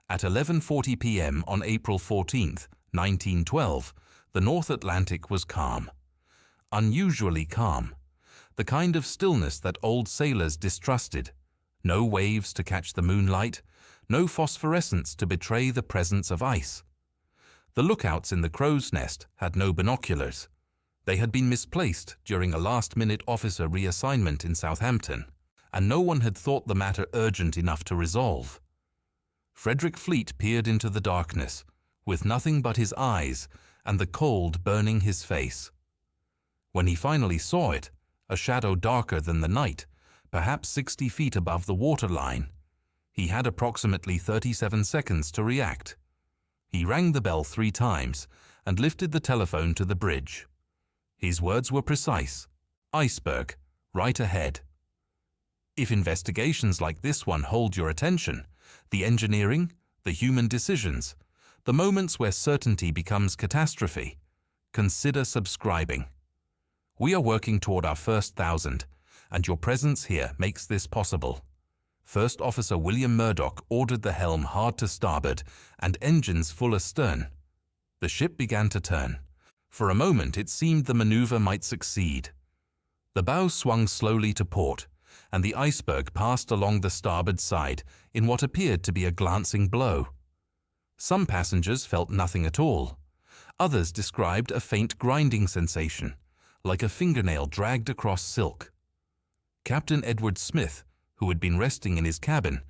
At 11:40 p.m. on April 14, 1912, the North Atlantic was calm. Unusually calm. The kind of stillness that old sailors distrusted. No waves to catch the moonlight, no phosphorescence to betray the presence of ice. The lookouts in the crow's nest had no binoculars. They had been misplaced during a last-minute officer reassignment in Southampton, and no one had thought the matter urgent enough to resolve. Frederick Fleet peered into the darkness, with nothing but his eyes and the cold burning his face. When he finally saw it, a shadow darker than the night, perhaps 60 feet above the waterline, he had approximately 37 seconds to react. He rang the bell 3 times and lifted the telephone to the bridge. His words were precise. Iceberg, right ahead. If investigations like this one hold your attention, the engineering, the human decisions, the moments where certainty becomes catastrophe, consider subscribing. We are working toward our first 1,000, and your presence here makes this possible. First Officer William Murdoch ordered the helm hard to starboard and engines full astern. The ship began to turn. For a moment it seemed the maneuver might succeed. The bow swung slowly to port, and the Iceberg passed along the starboard side in what appeared to be a glancing blow. Some passengers felt nothing at all. Others described a faint grinding sensation, like a fingernail dragged across silk. Captain Edward Smith, who had been resting in his cabin,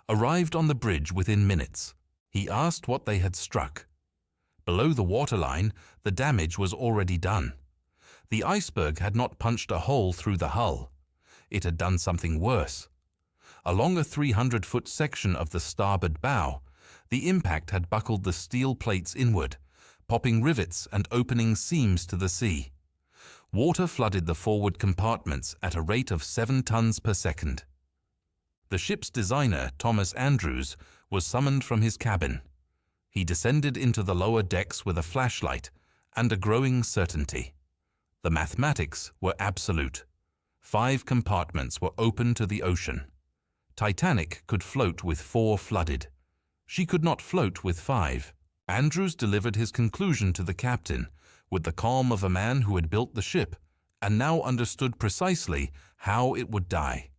arrived on the bridge within minutes. He asked what they had struck. Below the waterline, the damage was already done. The Iceberg had not punched a hole through the hull. It had done something worse. Along a 300-foot section of the starboard bow, the impact had buckled the steel plates inward, popping rivets and opening seams to the sea. Water flooded the forward compartments at a rate of 7 tons per second. The ship's designer, Thomas Andrews, was summoned from his cabin. He descended into the lower decks with a flashlight and a growing certainty. The mathematics were absolute. 5 compartments were open to the ocean. Titanic could float with 4 flooded. She could not float with 5. Andrews delivered his conclusion to the captain with the calm of a man who had built the ship and now understood precisely how it would die.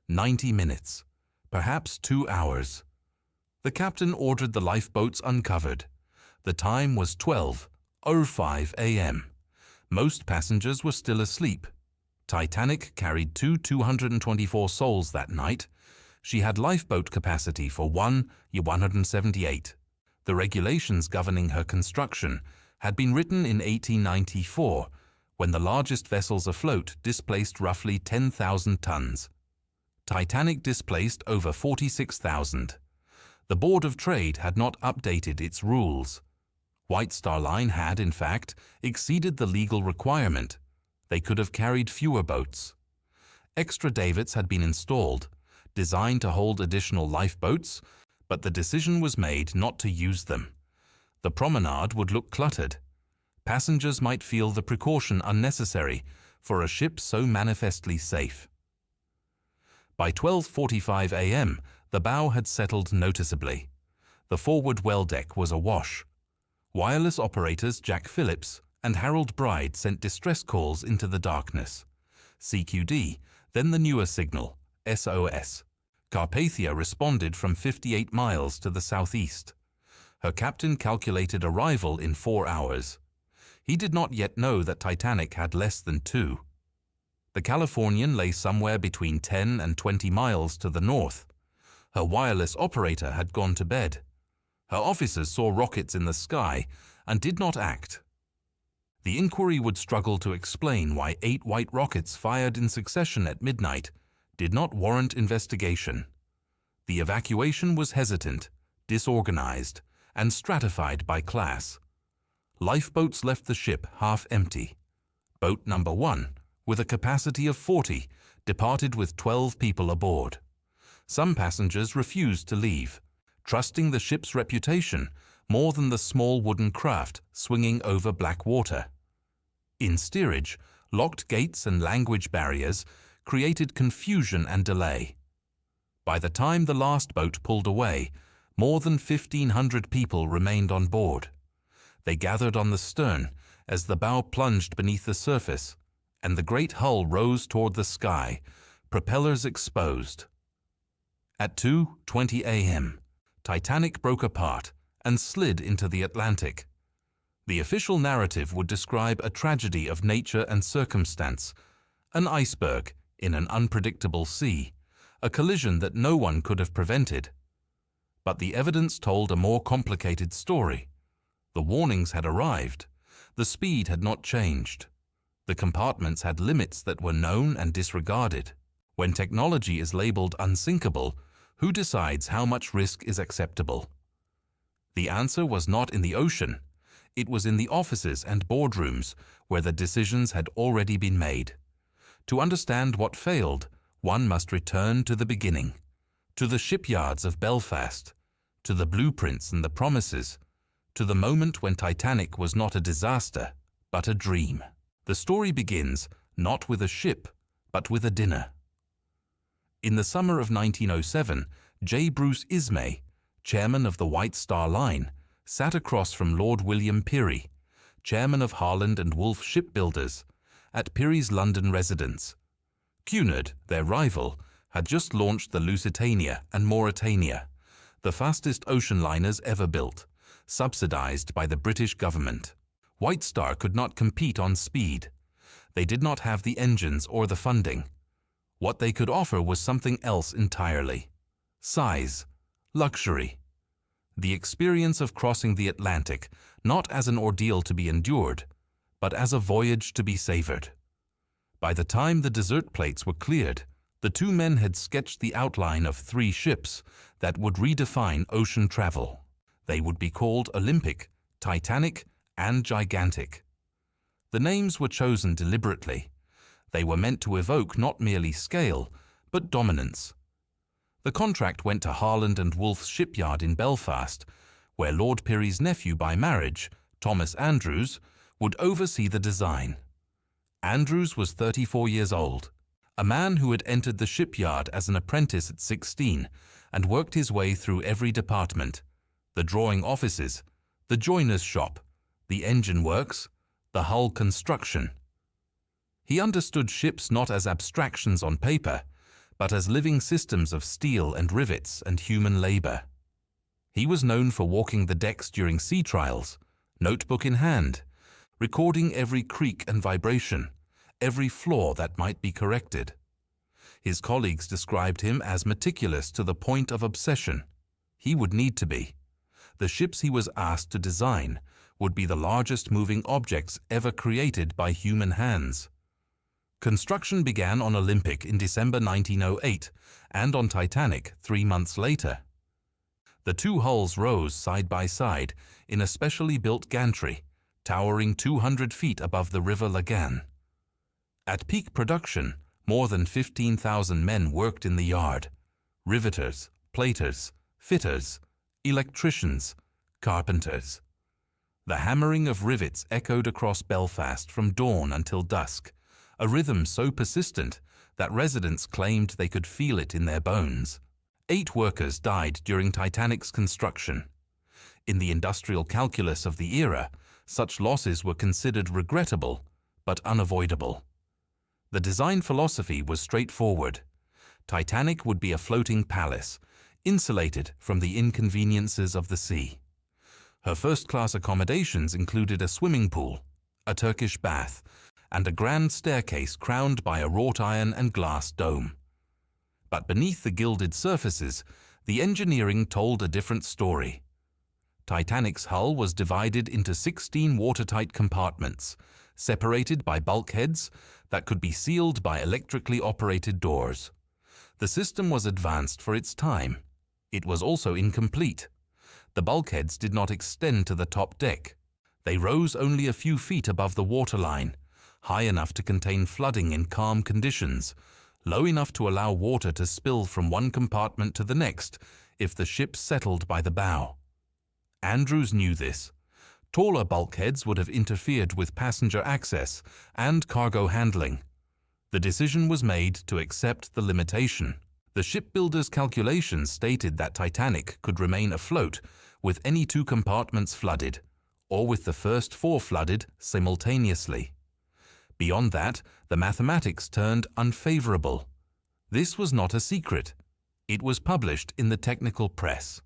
90 minutes, perhaps 2 hours. The captain ordered the lifeboats uncovered. The time was 12:05 a.m. Most passengers were still asleep. Titanic carried 224 souls that night. She had lifeboat capacity for 178. The regulations governing her construction had been written in 1894, when the largest vessels afloat displaced roughly 10,000 tons. Titanic displaced over 46,000. The Board of Trade had not updated its rules. White Star Line had, in fact, exceeded the legal requirement. They could have carried fewer boats. Extra davits had been installed, designed to hold additional lifeboats, but the decision was made not to use them. The promenade would look cluttered. Passengers might feel the precaution unnecessary for a ship so manifestly safe. By 12:45 a.m., the bow had settled noticeably. The forward well deck was awash. Wireless operators Jack Phillips and Harold Bride sent distress calls into the darkness. CQD, then the newer signal, SOS. Carpathia responded from 58 miles to the southeast. Her captain calculated arrival in 4 hours. He did not yet know that Titanic had less than 2. The Californian lay somewhere between 10 and 20 miles to the north. Her wireless operator had gone to bed. Her officers saw rockets in the sky and did not act. The inquiry would struggle to explain why 8 white rockets fired in succession at midnight did not warrant investigation. The evacuation was hesitant, disorganized, and stratified by class. Lifeboats left the ship half empty. Boat number 1, with a capacity of 40, departed with 12 people aboard. Some passengers refused to leave, trusting the ship's reputation more than the small wooden craft swinging over black water. In steerage, locked gates and language barriers created confusion and delay. By the time the last boat pulled away, More than 1,500 people remained on board. They gathered on the stern as the bow plunged beneath the surface, and the great hull rose toward the sky, propellers exposed. At 2:20 a.m., Titanic broke apart and slid into the Atlantic. The official narrative would describe a tragedy of nature and circumstance, an iceberg in an unpredictable sea, a collision that no one could have prevented. But the evidence told a more complicated story. The warnings had arrived. The speed had not changed. The compartments had limits that were known and disregarded. When technology is labeled unsinkable, who decides how much risk is acceptable? The answer was not in the ocean. It was in the offices and boardrooms where the decisions had already been made. To understand what failed, one must return to the beginning, to the shipyards of Belfast, to the blueprints and the promises, to the moment when Titanic was not a disaster, but a dream. The story begins not with a ship, but with a dinner. In the summer of 1907, J. Bruce Ismay, chairman of the White Star Line, sat across from Lord William Peary, chairman of Harland and Wolff Shipbuilders, at Peary's London residence. Cunard, their rival, had just launched the Lusitania and Mauretania, the fastest ocean liners ever built, subsidized by the British government. White Star could not compete on speed. They did not have the engines or the funding. What they could offer was something else entirely: size, luxury. The experience of crossing the Atlantic, not as an ordeal to be endured, but as a voyage to be savored. By the time the desert plates were cleared, the two men had sketched the outline of 3 ships that would redefine ocean travel. They would be called Olympic, Titanic, and Gigantic. The names were chosen deliberately. They were meant to evoke not merely scale, but dominance. The contract went to Harland and Wolff's shipyard in Belfast, where Lord Peary's nephew by marriage, Thomas Andrews, would oversee the design. Andrews was 34 years old, a man who had entered the shipyard as an apprentice at 16 and worked his way through every department: the drawing offices, the joiner's shop, the engine works, the hull construction. He understood ships not as abstractions on paper, but as living systems of steel and rivets and human labor. He was known for walking the decks during sea trials, notebook in hand, recording every creak and vibration, every flaw that might be corrected. His colleagues described him as meticulous to the point of obsession. He would need to be. The ships he was asked to design would be the largest moving objects ever created by human hands. Construction began on Olympic in December 1908 and on Titanic 3 months later. The 2 hulls rose side by side in a specially built gantry, towering 200 feet above the River Lagan. At peak production, more than 15,000 men worked in the yard: riveters, platers, fitters, electricians, carpenters. The hammering of rivets echoed across Belfast from dawn until dusk, a rhythm so persistent that residents claimed they could feel it in their bones. 8 workers died during Titanic's construction. In the industrial calculus of the era, such losses were considered regrettable, but unavoidable. The design philosophy was straightforward. Titanic would be a floating palace, insulated from the inconveniences of the sea. Her first-class accommodations included a swimming pool, a Turkish bath, and a grand staircase crowned by a wrought iron and glass dome. But beneath the gilded surfaces, the engineering told a different story. Titanic's hull was divided into 16 watertight compartments, separated by bulkheads that could be sealed by electrically operated doors. The system was advanced for its time. It was also incomplete. The bulkheads did not extend to the top deck. They rose only a few feet above the waterline, high enough to contain flooding in calm conditions, low enough to allow water to spill from one compartment to the next if the ship settled by the bow. Andrews knew this. Taller bulkheads would have interfered with passenger access and cargo handling. The decision was made to accept the limitation. The shipbuilder's calculations stated that Titanic could remain afloat with any 2 compartments flooded, or with the first 4 flooded simultaneously. Beyond that, the mathematics turned unfavorable. This was not a secret. It was published in the technical press.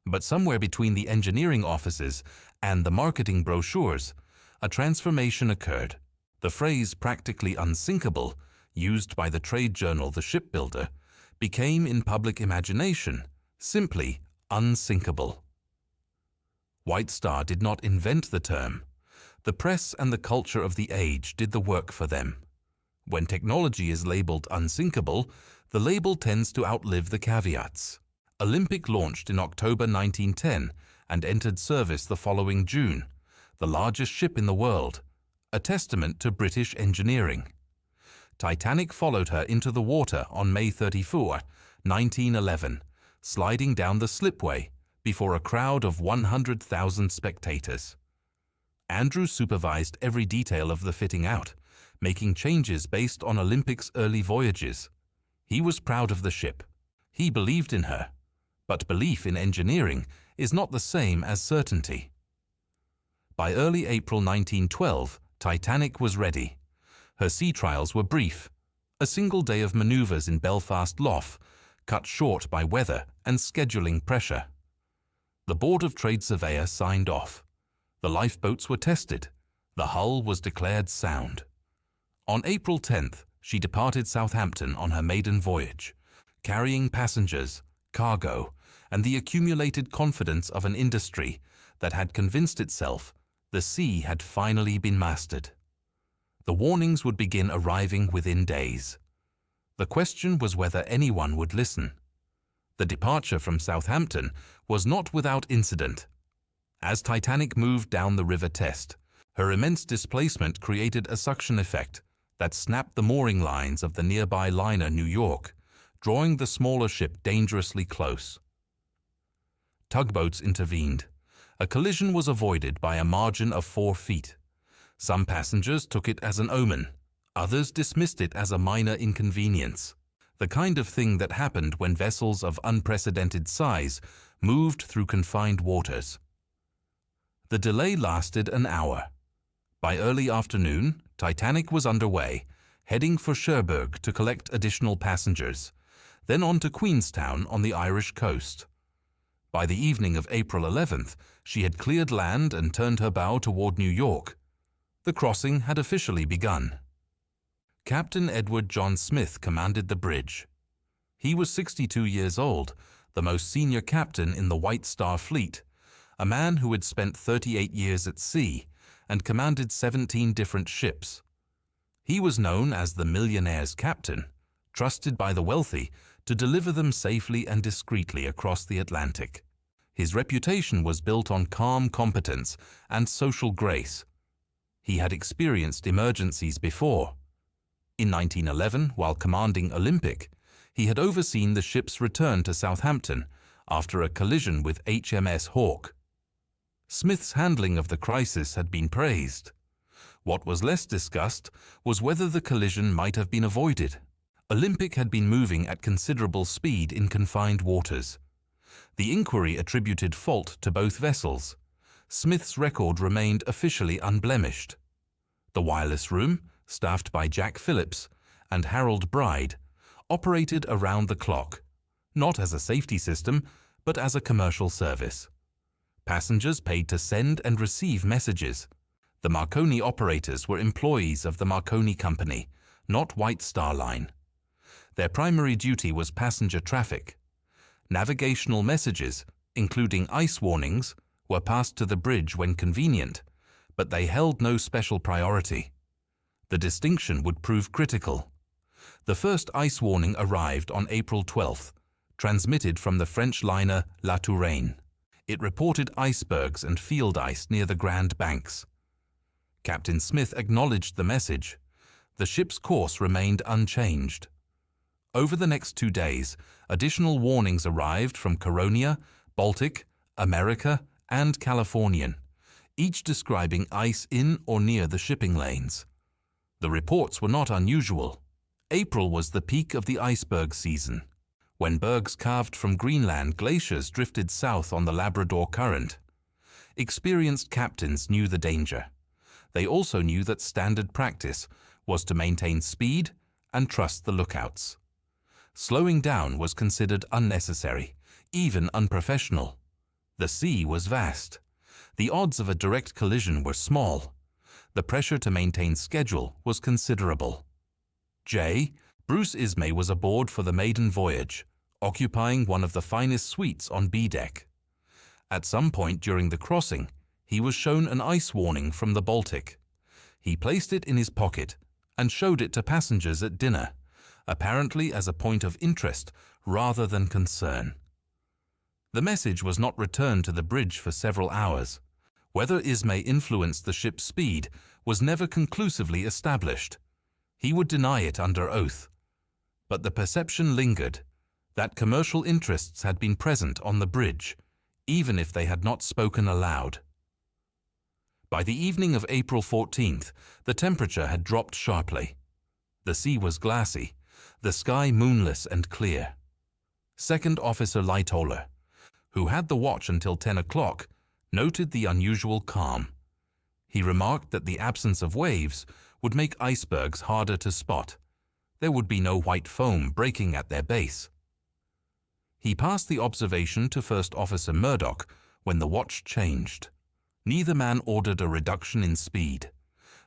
But somewhere between the engineering offices and the marketing brochures, a transformation occurred. The phrase "practically unsinkable," used by the trade journal The Shipbuilder, became in public imagination simply unsinkable. White Star did not invent the term. The press and the culture of the age did the work for them. When technology is labeled unsinkable, the label tends to outlive the caveats. Olympic launched in October 1910 and entered service the following June, the largest ship in the world, a testament to British engineering. Titanic followed her into the water on May 34, 1911, sliding down the slipway before a crowd of 100,000 spectators. Andrew supervised every detail of the fitting out, making changes based on Olympic's early voyages. He was proud of the ship. He believed in her. But belief in engineering is not the same as certainty. By early April 1912, Titanic was ready. Her sea trials were brief, a single day of maneuvers in Belfast Lough, cut short by weather and scheduling pressure. The Board of Trade Surveyor signed off. The lifeboats were tested. The hull was declared sound. On April 10th, she departed Southampton on her maiden voyage, carrying passengers, cargo, and the accumulated confidence of an industry that had convinced itself the sea had finally been mastered. The warnings would begin arriving within days. The question was whether anyone would listen. The departure from Southampton was not without incident. As Titanic moved down the River Test, her immense displacement created a suction effect that snapped the mooring lines of the nearby liner New York, drawing the smaller ship dangerously close. Tugboats intervened. A collision was avoided by a margin of 4 feet. Some passengers took it as an omen. Others dismissed it as a minor inconvenience, the kind of thing that happened when vessels of unprecedented size moved through confined waters. The delay lasted an hour. By early afternoon, Titanic was underway, heading for Cherbourg to collect additional passengers, then on to Queenstown on the Irish coast. By the evening of April 11th, she had cleared land and turned her bow toward New York. The crossing had officially begun. Captain Edward John Smith commanded the bridge. He was 62 years old, the most senior captain in the White Star Fleet, a man who had spent 38 years at sea and commanded 17 different ships. He was known as the millionaire's captain, trusted by the wealthy to deliver them safely and discreetly across the Atlantic. His reputation was built on calm competence and social grace. He had experienced emergencies before. In 1911, while commanding Olympic, he had overseen the ship's return to Southampton after a collision with HMS Hawke. Smith's handling of the crisis had been praised. What was less discussed was whether the collision might have been avoided. Olympic had been moving at considerable speed in confined waters. The inquiry attributed fault to both vessels. Smith's record remained officially unblemished. The wireless room, staffed by Jack Phillips and Harold Bride, operated around the clock, not as a safety system, but as a commercial service. Passengers paid to send and receive messages. The Marconi operators were employees of the Marconi Company, not White Star Line. Their primary duty was passenger traffic. Navigational messages, including ice warnings, were passed to the bridge when convenient, but they held no special priority. The distinction would prove critical. The first ice warning arrived on April 12th, transmitted from the French liner La Touraine. It reported icebergs and field ice near the Grand Banks. Captain Smith acknowledged the message. The ship's course remained unchanged. Over the next 2 days, additional warnings arrived from Caronia, Baltic, America, and Californian, each describing ice in or near the shipping lanes. The reports were not unusual. April was the peak of the iceberg season, when bergs carved from Greenland glaciers drifted south on the Labrador Current. Experienced captains knew the danger. They also knew that standard practice was to maintain speed and trust the lookouts. Slowing down was considered unnecessary, even unprofessional. The sea was vast. The odds of a direct collision were small. The pressure to maintain schedule was considerable. Bruce Ismay was aboard for the maiden voyage, occupying one of the finest suites on B deck. At some point during the crossing, he was shown an ice warning from the Baltic. He placed it in his pocket and showed it to passengers at dinner, apparently as a point of interest rather than concern. The message was not returned to the bridge for several hours. Whether Ismay influenced the ship's speed was never conclusively established. He would deny it under oath. But the perception lingered that commercial interests had been present on the bridge, even if they had not spoken aloud. By the evening of April 14th, the temperature had dropped sharply. The sea was glassy, the sky moonless and clear. Second Officer Lightoller, who had the watch until 10 o'clock, noted the unusual calm. He remarked that the absence of waves would make icebergs harder to spot. There would be no white foam breaking at their base. He passed the observation to First Officer Murdoch when the watch changed. Neither man ordered a reduction in speed.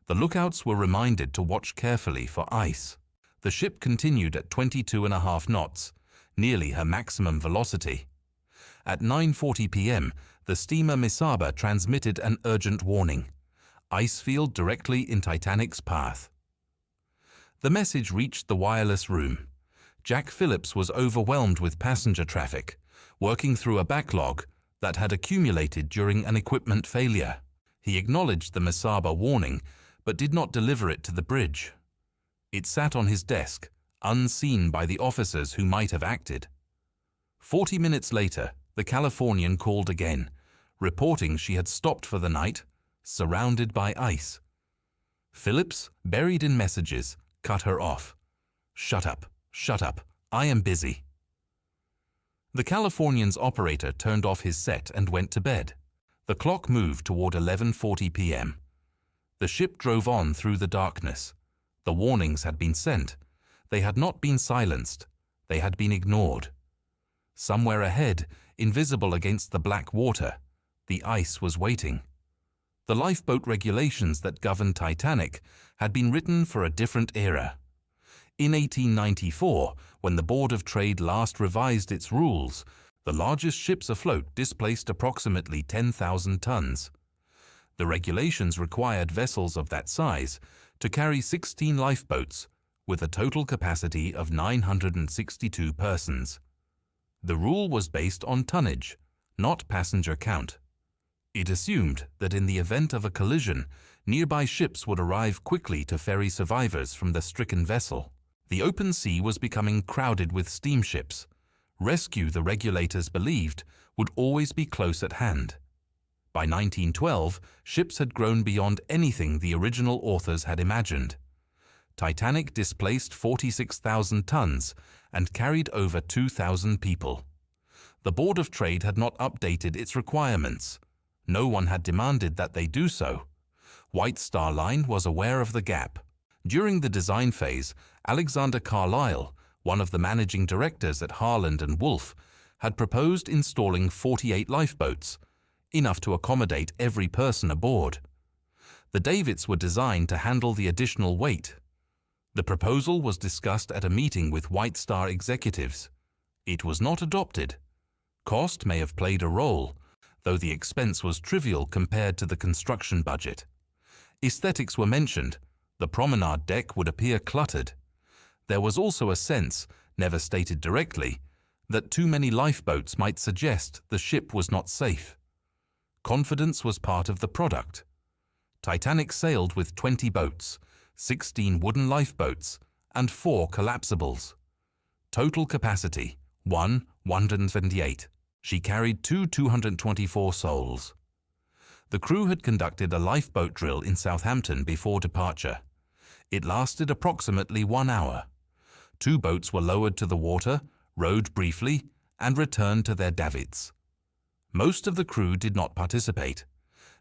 The lookouts were reminded to watch carefully for ice. The ship continued at 22.5 knots, nearly her maximum velocity. At 9:40 p.m., the steamer Mesaba transmitted an urgent warning: ice field directly in Titanic's path. The message reached the wireless room. Jack Phillips was overwhelmed with passenger traffic, working through a backlog that had accumulated during an equipment failure. He acknowledged the Mesaba warning, but did not deliver it to the bridge. It sat on his desk, unseen by the officers who might have acted. 40 minutes later, the Californian called again, reporting she had stopped for the night, surrounded by ice. Phillips, buried in messages, cut her off. Shut up, I am busy." The Californian's operator turned off his set and went to bed. The clock moved toward 11:40 p.m. The ship drove on through the darkness. The warnings had been sent. They had not been silenced. They had been ignored. Somewhere ahead, invisible against the black water, the ice was waiting. The lifeboat regulations that governed Titanic had been written for a different era. In 1894, when the Board of Trade last revised its rules, the largest ships afloat displaced approximately 10,000 tons. The regulations required vessels of that size to carry 16 lifeboats with a total capacity of 962 persons. The rule was based on tonnage, not passenger count. It assumed that in the event of a collision, nearby ships would arrive quickly to ferry survivors from the stricken vessel. The open sea was becoming crowded with steamships. Rescue, the regulators believed, would always be close at hand. By 1912, ships had grown beyond anything the original authors had imagined. Titanic displaced 46,000 tons and carried over 2,000 people. The Board of Trade had not updated its requirements. No one had demanded that they do so. White Star Line was aware of the gap. During the design phase, Alexander Carlyle, one of the managing directors at Harland and Wolff, had proposed installing 48 lifeboats, enough to accommodate every person aboard. The davits were designed to handle the additional weight. The proposal was discussed at a meeting with White Star executives. It was not adopted. Cost may have played a role, though the expense was trivial compared to the construction budget. Aesthetics were mentioned. The promenade deck would appear cluttered. There was also a sense, never stated directly, that too many lifeboats might suggest the ship was not safe. Confidence was part of the product. Titanic sailed with 20 boats, 16 wooden lifeboats, and 4 collapsibles. Total capacity, 178. She carried 224 souls. The crew had conducted a lifeboat drill in Southampton before departure. It lasted approximately 1 hour. 2 boats were lowered to the water, rowed briefly, and returned to their davits. Most of the crew did not participate.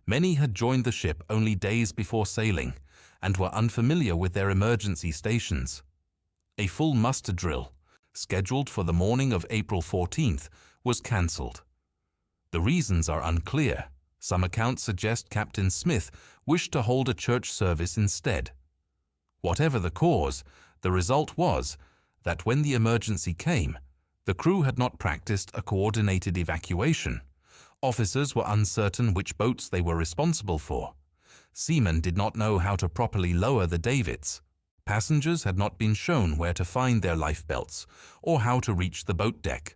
Many had joined the ship only days before sailing and were unfamiliar with their emergency stations. A full muster drill, scheduled for the morning of April 14th, was cancelled. The reasons are unclear. Some accounts suggest Captain Smith wished to hold a church service instead. Whatever the cause, the result was that when the emergency came, the crew had not practiced a coordinated evacuation. Officers were uncertain which boats they were responsible for. Seamen did not know how to properly lower the davits. Passengers had not been shown where to find their lifebelts or how to reach the boat deck.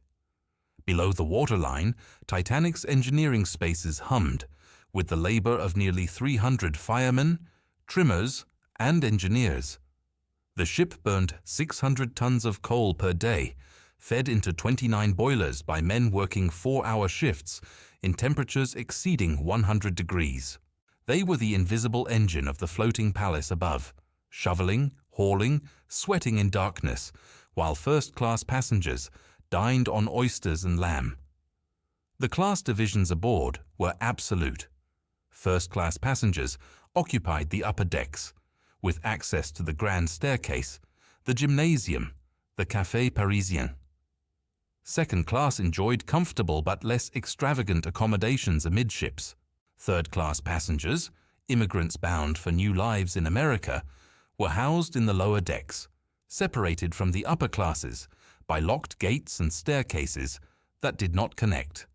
Below the waterline, Titanic's engineering spaces hummed with the labor of nearly 300 firemen, trimmers, and engineers. The ship burned 600 tons of coal per day, fed into 29 boilers by men working 4-hour shifts in temperatures exceeding 100 degrees. They were the invisible engine of the floating palace above, shoveling, hauling, sweating in darkness, while first-class passengers dined on oysters and lamb. The class divisions aboard were absolute. First-class passengers occupied the upper decks, with access to the grand staircase, the gymnasium, the Café Parisien. Second class enjoyed comfortable but less extravagant accommodations amidships. Third-class passengers, immigrants bound for new lives in America, were housed in the lower decks, separated from the upper classes by locked gates and staircases that did not connect.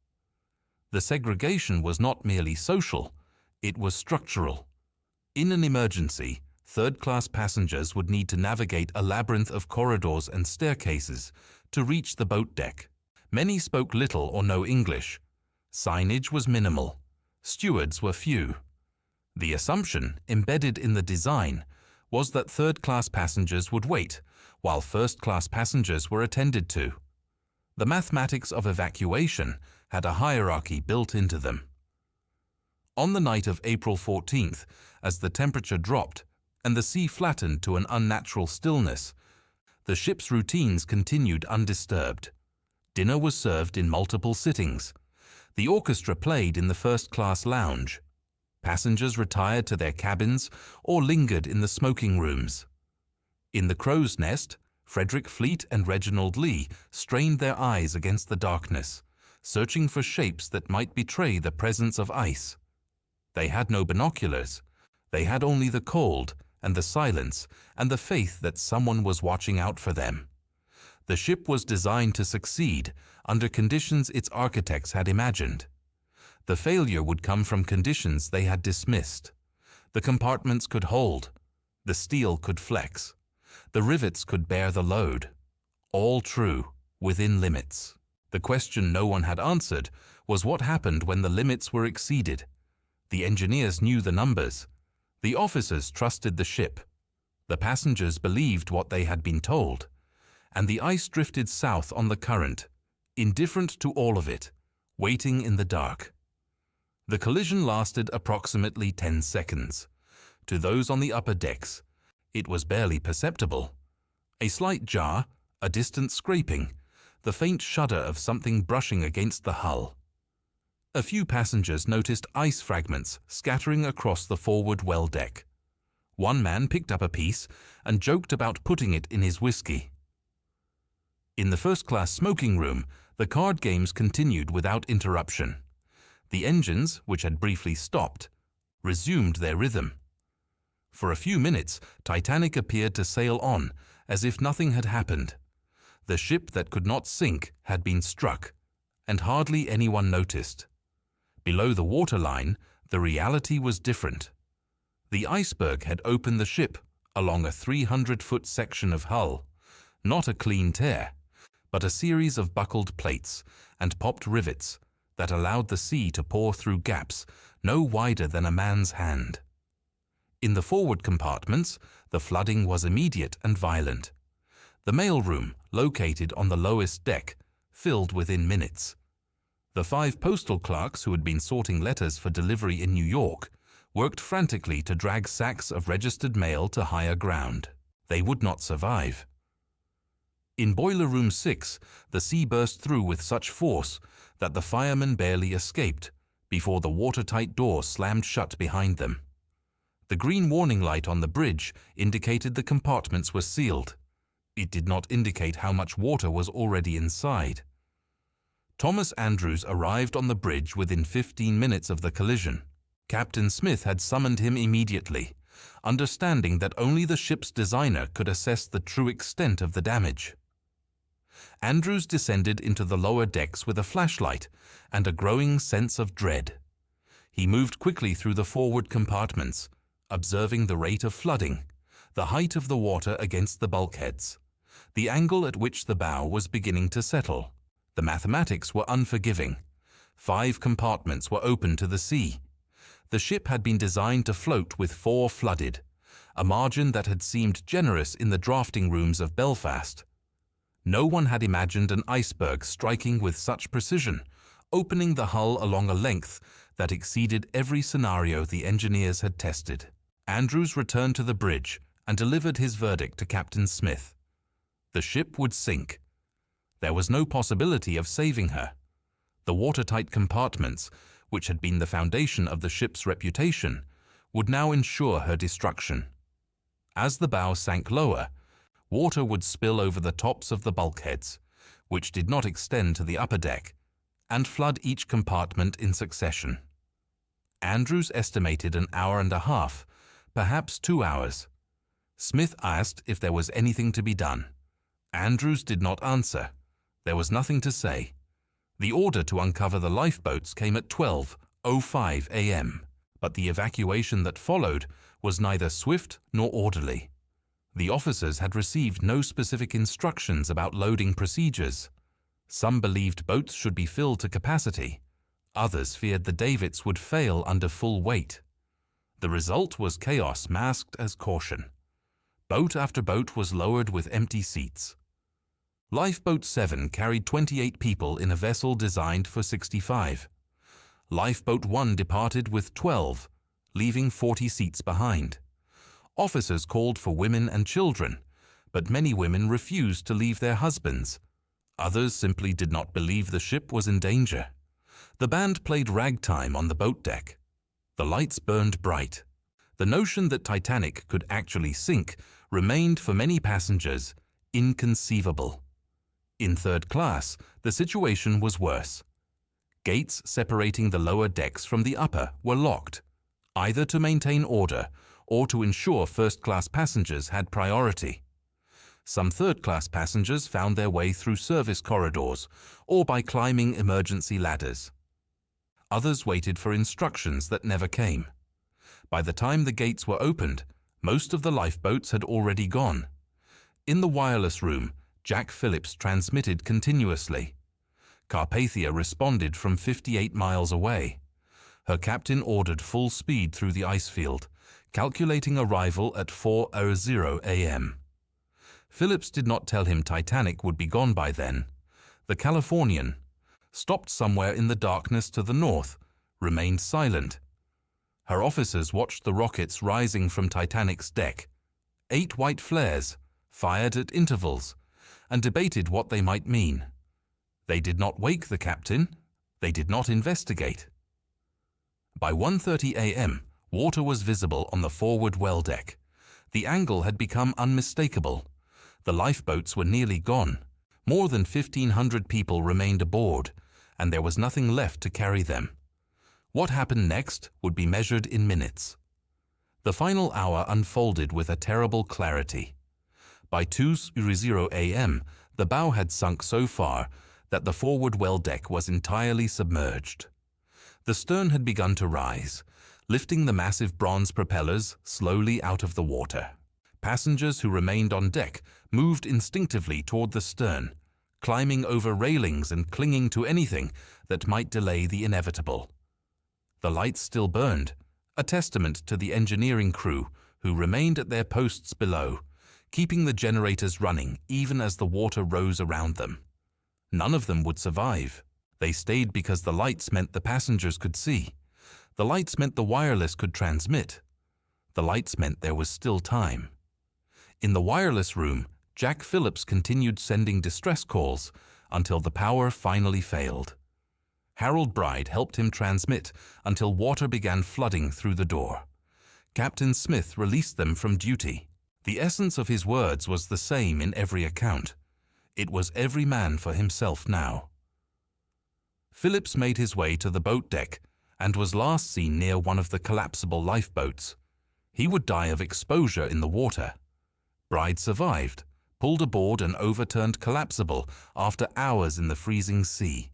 The segregation was not merely social, it was structural. In an emergency, third-class passengers would need to navigate a labyrinth of corridors and staircases to reach the boat deck. Many spoke little or no English. Signage was minimal. Stewards were few. The assumption, embedded in the design, was that third-class passengers would wait, while first-class passengers were attended to. The mathematics of evacuation had a hierarchy built into them. On the night of April 14th, as the temperature dropped and the sea flattened to an unnatural stillness, the ship's routines continued undisturbed. Dinner was served in multiple sittings. The orchestra played in the first-class lounge. Passengers retired to their cabins or lingered in the smoking rooms. In the crow's nest, Frederick Fleet and Reginald Lee strained their eyes against the darkness, searching for shapes that might betray the presence of ice. They had no binoculars. They had only the cold and the silence and the faith that someone was watching out for them. The ship was designed to succeed under conditions its architects had imagined. The failure would come from conditions they had dismissed. The compartments could hold. The steel could flex. The rivets could bear the load. All true, within limits. The question no one had answered was what happened when the limits were exceeded. The engineers knew the numbers. The officers trusted the ship. The passengers believed what they had been told. And the ice drifted south on the current, indifferent to all of it, waiting in the dark. The collision lasted approximately 10 seconds. To those on the upper decks, it was barely perceptible. A slight jar, a distant scraping, the faint shudder of something brushing against the hull. A few passengers noticed ice fragments scattering across the forward well deck. One man picked up a piece and joked about putting it in his whiskey. In the first-class smoking room, the card games continued without interruption. The engines, which had briefly stopped, resumed their rhythm. For a few minutes, Titanic appeared to sail on, as if nothing had happened. The ship that could not sink had been struck, and hardly anyone noticed. Below the waterline, the reality was different. The Iceberg had opened the ship along a 300-foot section of hull, not a clean tear, but a series of buckled plates and popped rivets that allowed the sea to pour through gaps no wider than a man's hand. In the forward compartments, the flooding was immediate and violent. The mailroom, located on the lowest deck, filled within minutes. The 5 postal clerks who had been sorting letters for delivery in New York worked frantically to drag sacks of registered mail to higher ground. They would not survive. In Boiler Room 6, the sea burst through with such force that the firemen barely escaped before the watertight door slammed shut behind them. The green warning light on the bridge indicated the compartments were sealed. It did not indicate how much water was already inside. Thomas Andrews arrived on the bridge within 15 minutes of the collision. Captain Smith had summoned him immediately, understanding that only the ship's designer could assess the true extent of the damage. Andrews descended into the lower decks with a flashlight and a growing sense of dread. He moved quickly through the forward compartments, observing the rate of flooding, the height of the water against the bulkheads, the angle at which the bow was beginning to settle. The mathematics were unforgiving. 5 compartments were open to the sea. The ship had been designed to float with 4 flooded, a margin that had seemed generous in the drafting rooms of Belfast. No one had imagined an iceberg striking with such precision, opening the hull along a length that exceeded every scenario the engineers had tested. Andrews returned to the bridge and delivered his verdict to Captain Smith. The ship would sink. There was no possibility of saving her. The watertight compartments, which had been the foundation of the ship's reputation, would now ensure her destruction. As the bow sank lower, water would spill over the tops of the bulkheads, which did not extend to the upper deck, and flood each compartment in succession. Andrews estimated an hour and a half, perhaps 2 hours. Smith asked if there was anything to be done. Andrews did not answer. There was nothing to say. The order to uncover the lifeboats came at 12:05 a.m., but the evacuation that followed was neither swift nor orderly. The officers had received no specific instructions about loading procedures. Some believed boats should be filled to capacity. Others feared the davits would fail under full weight. The result was chaos masked as caution. Boat after boat was lowered with empty seats. Lifeboat 7 carried 28 people in a vessel designed for 65. Lifeboat 1 departed with 12, leaving 40 seats behind. Officers called for women and children, but many women refused to leave their husbands. Others simply did not believe the ship was in danger. The band played ragtime on the boat deck. The lights burned bright. The notion that Titanic could actually sink remained for many passengers inconceivable. In third class, the situation was worse. Gates separating the lower decks from the upper were locked, either to maintain order or to ensure first-class passengers had priority. Some third-class passengers found their way through service corridors or by climbing emergency ladders. Others waited for instructions that never came. By the time the gates were opened, most of the lifeboats had already gone. In the wireless room, Jack Phillips transmitted continuously. Carpathia responded from 58 miles away. Her captain ordered full speed through the ice field, calculating arrival at 4:00 a.m. Phillips did not tell him Titanic would be gone by then. The Californian, stopped somewhere in the darkness to the north, remained silent. Her officers watched the rockets rising from Titanic's deck, 8 white flares, fired at intervals, and debated what they might mean. They did not wake the captain. They did not investigate. By 1:30 a.m., water was visible on the forward well deck. The angle had become unmistakable. The lifeboats were nearly gone. More than 1,500 people remained aboard, and there was nothing left to carry them. What happened next would be measured in minutes. The final hour unfolded with a terrible clarity. By 2:00 a.m., the bow had sunk so far that the forward well deck was entirely submerged. The stern had begun to rise, lifting the massive bronze propellers slowly out of the water. Passengers who remained on deck moved instinctively toward the stern, climbing over railings and clinging to anything that might delay the inevitable. The lights still burned, a testament to the engineering crew who remained at their posts below, keeping the generators running even as the water rose around them. None of them would survive. They stayed because the lights meant the passengers could see. The lights meant the wireless could transmit. The lights meant there was still time. In the wireless room, Jack Phillips continued sending distress calls until the power finally failed. Harold Bride helped him transmit until water began flooding through the door. Captain Smith released them from duty. The essence of his words was the same in every account. It was every man for himself now. Phillips made his way to the boat deck and was last seen near one of the collapsible lifeboats. He would die of exposure in the water. Bride survived, pulled aboard an overturned collapsible after hours in the freezing sea.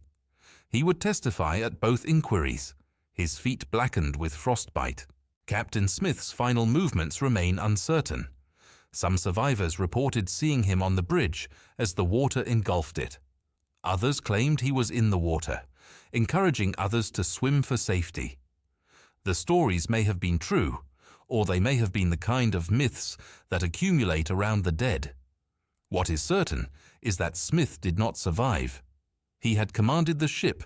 He would testify at both inquiries, his feet blackened with frostbite. Captain Smith's final movements remain uncertain. Some survivors reported seeing him on the bridge as the water engulfed it. Others claimed he was in the water, encouraging others to swim for safety. The stories may have been true, or they may have been the kind of myths that accumulate around the dead. What is certain is that Smith did not survive. He had commanded the ship,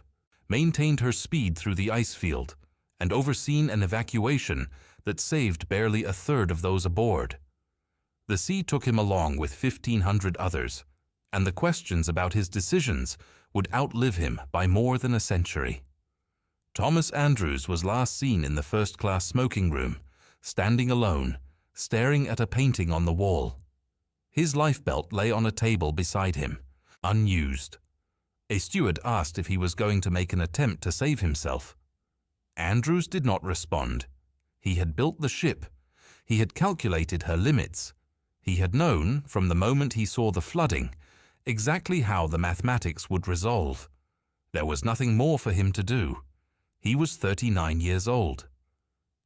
maintained her speed through the ice field, and overseen an evacuation that saved barely a third of those aboard. The sea took him along with 1,500 others, and the questions about his decisions would outlive him by more than a century. Thomas Andrews was last seen in the first-class smoking room, standing alone, staring at a painting on the wall. His lifebelt lay on a table beside him, unused. A steward asked if he was going to make an attempt to save himself. Andrews did not respond. He had built the ship. He had calculated her limits. He had known, from the moment he saw the flooding, exactly how the mathematics would resolve. There was nothing more for him to do. He was 39 years old.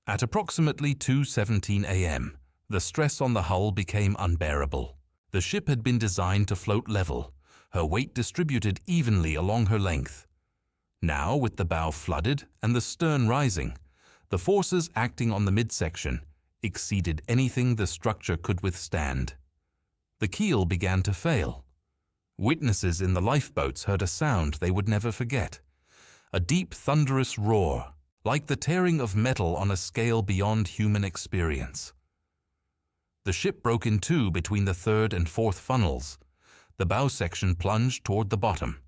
At approximately 2:17 a.m., the stress on the hull became unbearable. The ship had been designed to float level, her weight distributed evenly along her length. Now, with the bow flooded and the stern rising, the forces acting on the midsection exceeded anything the structure could withstand. The keel began to fail. Witnesses in the lifeboats heard a sound they would never forget, a deep, thunderous roar, like the tearing of metal on a scale beyond human experience. The ship broke in two between the third and fourth funnels. The bow section plunged toward the bottom.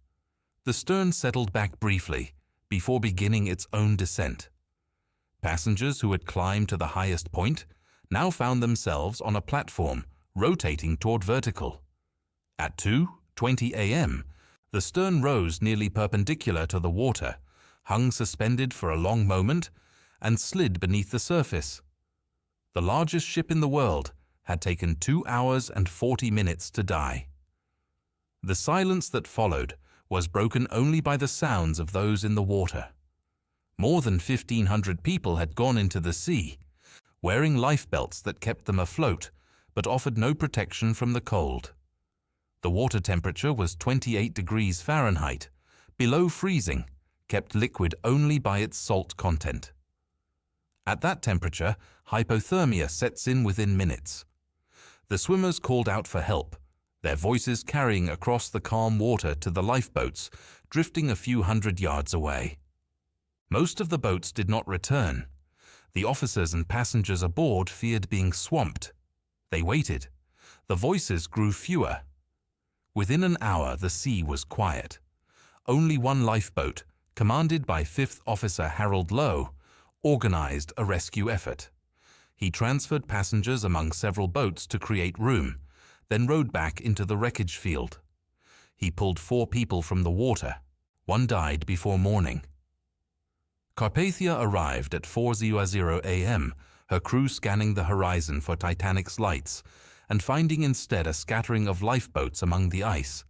The stern settled back briefly before beginning its own descent. Passengers who had climbed to the highest point now found themselves on a platform rotating toward vertical. At 2:20 a.m., the stern rose nearly perpendicular to the water, hung suspended for a long moment, and slid beneath the surface. The largest ship in the world had taken 2 hours and 40 minutes to die. The silence that followed was broken only by the sounds of those in the water. More than 1,500 people had gone into the sea, wearing lifebelts that kept them afloat, but offered no protection from the cold. The water temperature was 28 degrees Fahrenheit, below freezing, kept liquid only by its salt content. At that temperature, hypothermia sets in within minutes. The swimmers called out for help, their voices carrying across the calm water to the lifeboats, drifting a few hundred yards away. Most of the boats did not return. The officers and passengers aboard feared being swamped. They waited. The voices grew fewer. Within an hour, the sea was quiet. Only one lifeboat, commanded by 5th Officer Harold Lowe, organized a rescue effort. He transferred passengers among several boats to create room, then rowed back into the wreckage field. He pulled 4 people from the water. 1 died before morning. Carpathia arrived at 4:00 a.m., her crew scanning the horizon for Titanic's lights and finding instead a scattering of lifeboats among the ice.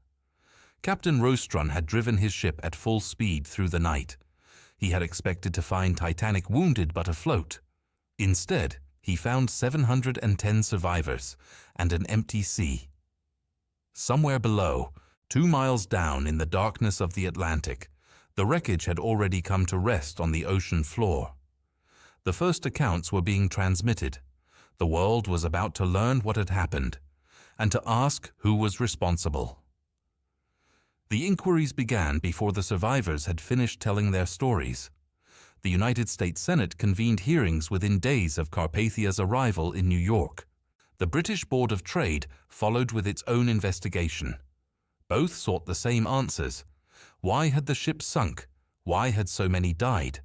Captain Rostron had driven his ship at full speed through the night. He had expected to find Titanic wounded but afloat. Instead, he found 710 survivors and an empty sea. Somewhere below, 2 miles down in the darkness of the Atlantic, the wreckage had already come to rest on the ocean floor. The first accounts were being transmitted. The world was about to learn what had happened and to ask who was responsible. The inquiries began before the survivors had finished telling their stories. The United States Senate convened hearings within days of Carpathia's arrival in New York. The British Board of Trade followed with its own investigation. Both sought the same answers. Why had the ship sunk? Why had so many died?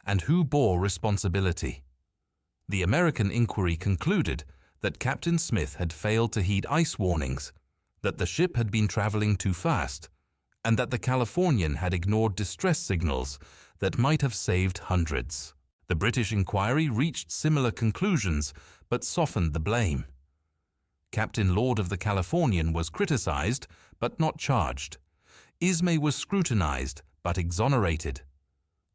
And who bore responsibility? The American inquiry concluded that Captain Smith had failed to heed ice warnings, that the ship had been traveling too fast, and that the Californian had ignored distress signals that might have saved hundreds. The British inquiry reached similar conclusions, but softened the blame. Captain Lord of the Californian was criticized, but not charged. Ismay was scrutinized, but exonerated.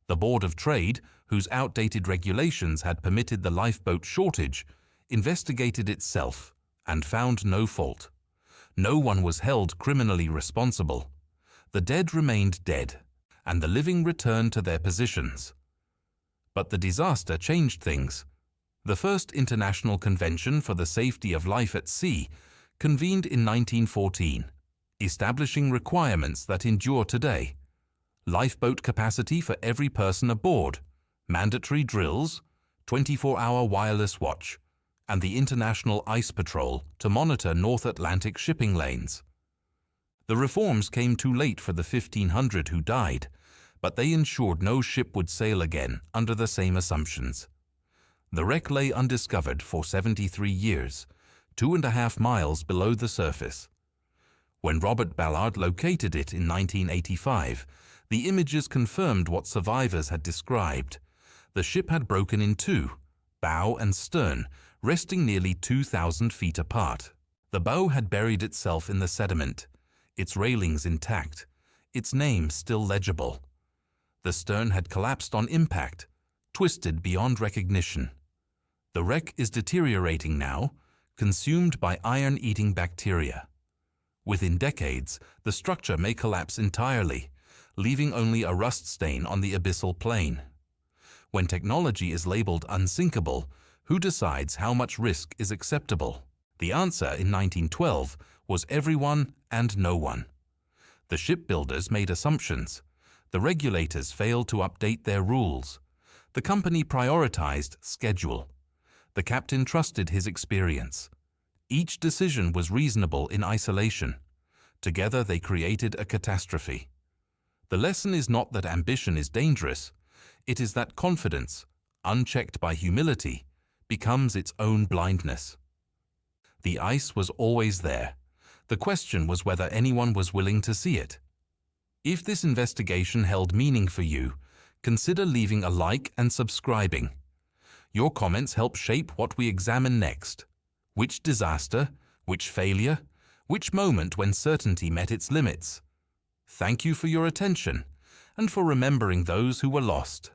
The Board of Trade, whose outdated regulations had permitted the lifeboat shortage, investigated itself and found no fault. No one was held criminally responsible. The dead remained dead, and the living returned to their positions. But the disaster changed things. The first International Convention for the Safety of Life at Sea convened in 1914, establishing requirements that endure today. Lifeboat capacity for every person aboard, mandatory drills, 24-hour wireless watch, and the International Ice Patrol to monitor North Atlantic shipping lanes. The reforms came too late for the 1,500 who died, but they ensured no ship would sail again under the same assumptions. The wreck lay undiscovered for 73 years, 2.5 miles below the surface. When Robert Ballard located it in 1985, the images confirmed what survivors had described. The ship had broken in two, bow and stern, resting nearly 2,000 feet apart. The bow had buried itself in the sediment, its railings intact, its name still legible. The stern had collapsed on impact, twisted beyond recognition. The wreck is deteriorating now, consumed by iron-eating bacteria. Within decades, the structure may collapse entirely, leaving only a rust stain on the abyssal plain. When technology is labeled unsinkable, who decides how much risk is acceptable? The answer in 1912 was everyone and no one. The shipbuilders made assumptions. The regulators failed to update their rules. The company prioritized schedule. The captain trusted his experience. Each decision was reasonable in isolation. Together they created a catastrophe. The lesson is not that ambition is dangerous. It is that confidence, unchecked by humility, becomes its own blindness. The ice was always there. The question was whether anyone was willing to see it. If this investigation held meaning for you, consider leaving a like and subscribing. Your comments help shape what we examine next. Which disaster? Which failure? Which moment when certainty met its limits? Thank you for your attention and for remembering those who were lost.